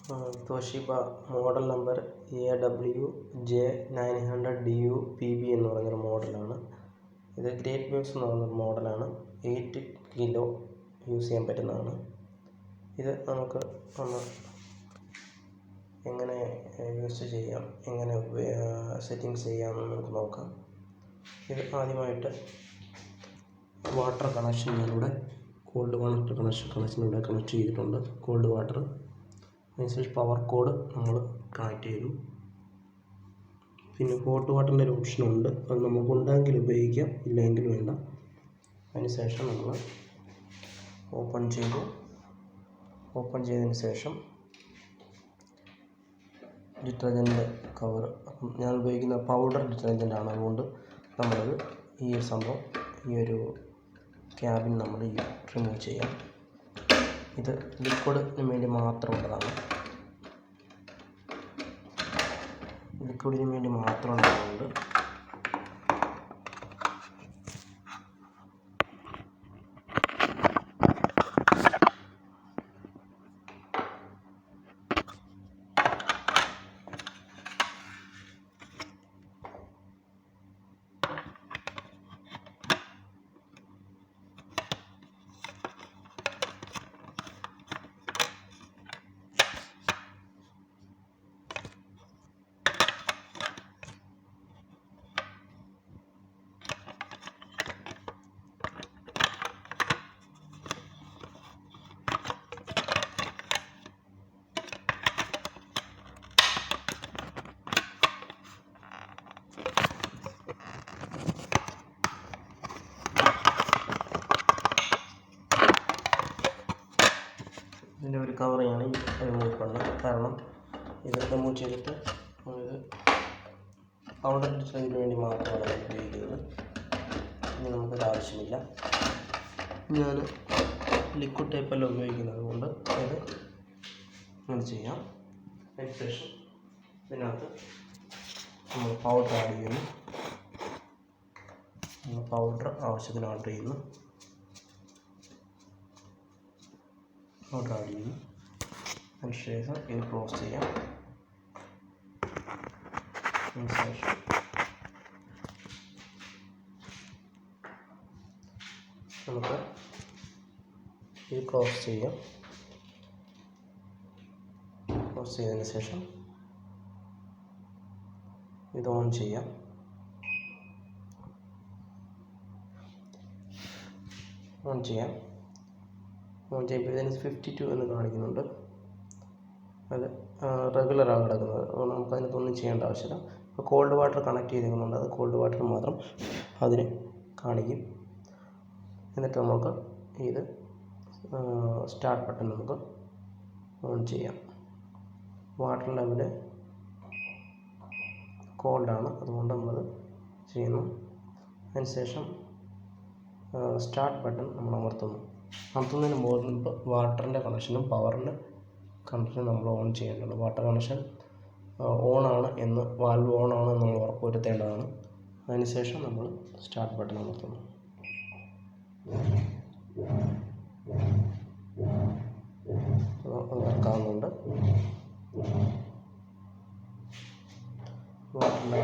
Toshiba model number AWJ900DU-PB എന്ന് പറയുന്നൊരു മോഡലാണ്. ഇത് ഗ്രേറ്റ് വേവ്സ് എന്ന് പറയുന്നൊരു മോഡലാണ്. 8 കിലോ യൂസ് ചെയ്യാൻ പറ്റുന്നതാണ്. ഇത് നമുക്ക് ഒന്ന് എങ്ങനെ യൂസ് ചെയ്യാം, എങ്ങനെ സെറ്റിങ്സ് ചെയ്യാമെന്ന് നമുക്ക് നോക്കാം. ഇത് ആദ്യമായിട്ട് വാട്ടർ കണക്ഷൻ ഞാനിവിടെ കോൾഡ് വാട്ടർ കണക്ഷനിലൂടെ കണക്ട് ചെയ്തിട്ടുണ്ട്. കോൾഡ് വാട്ടർ അതിനുശേഷം പവർ കോഡ് നമ്മൾ കണക്ട് ചെയ്തു. പിന്നെ ഹോട്ട് വാട്ടറിൻ്റെ ഒരു ഓപ്ഷനുണ്ട്, അത് നമുക്ക് ഉണ്ടെങ്കിൽ ഉപയോഗിക്കാം, ഇല്ലെങ്കിൽ വേണ്ട. അതിനുശേഷം നമ്മൾ ഓപ്പൺ ചെയ്തതിന് ശേഷം ഡിറ്റർജൻറ്റ് കവർ, ഞാൻ ഉപയോഗിക്കുന്ന പൗഡർ ഡിറ്റർജൻ്റാണ്. അതുകൊണ്ട് നമ്മളത് ഈ ഒരു സംഭവം, ഈ ഒരു ക്യാബിൻ നമ്മൾ റിമൂവ് ചെയ്യാം. ഇത് ലിക്വിഡിന് വേണ്ടി മാത്രമുള്ളതാണ്. ലിക്വിഡിന് വേണ്ടി മാത്രമുള്ളതുകൊണ്ട് ഇതിൻ്റെ ഒരു കവറിയാണ് ഈ റിമൂവ് ചെയ്യുന്നത്. കാരണം ഇത് റിമൂവ് ചെയ്തിട്ട് ഇത് പൗഡർ ഡിറ്റർജൻറ്റിന് വേണ്ടി മാത്രമാണ് ഉപയോഗിക്കുന്നത്. ഇനി നമുക്കത് ആവശ്യമില്ല. ഞാൻ ലിക്വിഡ് ടൈപ്പെല്ലാം ഉപയോഗിക്കുന്നത് കൊണ്ട് ഇത് ഇങ്ങനെ ചെയ്യാം. അതിനുശേഷം ഇതിനകത്ത് നമ്മൾ പൗഡർ ആഡ് ചെയ്യുന്നു. പൗഡർ ആവശ്യത്തിന് ആഡ് ചെയ്യുന്നു. പൗഡർ ആഡ് ചെയ്യുന്നു. അതിനുശേഷം ഇത് ക്ലോസ് ചെയ്യാം. അതിനുശേഷം നമുക്ക് ഇത് ക്ലോസ് ചെയ്യാം. ക്ലോസ് ചെയ്തതിന് ശേഷം ഇത് ഓൺ ചെയ്യാം. ഓൺ ചെയ്യുമ്പോൾ ഇതിന് 52 എന്ന് കാണിക്കുന്നുണ്ട്. അത് റെഗുലറാണ് കിടക്കുന്നത്. അതുകൊണ്ട് നമുക്കതിനകത്തൊന്നും ചെയ്യേണ്ട ആവശ്യമില്ല. ഇപ്പോൾ കോൾഡ് വാട്ടർ കണക്ട് ചെയ്തിരിക്കുന്നുണ്ട്, അത് കോൾഡ് വാട്ടർ മാത്രം അതിന് കാണിക്കും. എന്നിട്ട് നമുക്ക് ഇത് സ്റ്റാർട്ട് ബട്ടൺ നമുക്ക് ഓൺ ചെയ്യാം. വാട്ടർ ലെവല് കോൾഡാണ്, അതുകൊണ്ട് നമ്മളത് ചെയ്യുന്നു. അതിനുശേഷം സ്റ്റാർട്ട് ബട്ടൺ നമ്മൾ അമർത്തുന്നതിന് മുമ്പ് വാട്ടറിൻ്റെ കണക്ഷനും പവറിൻ്റെ കണക്ഷനും നമ്മൾ ഓൺ ചെയ്യേണ്ടതുണ്ട്. വാട്ടർ കണക്ഷൻ ഓണാണ് എന്ന്, വാൽവ് ഓണാണ് എന്ന് നമ്മൾ ഉറപ്പുവരുത്തേണ്ടതാണ്. അതിനുശേഷം നമ്മൾ സ്റ്റാർട്ട് ബട്ടൺ അമർത്തുന്നു. വർക്കാവുന്നുണ്ട്. വാട്ടറിൻ്റെ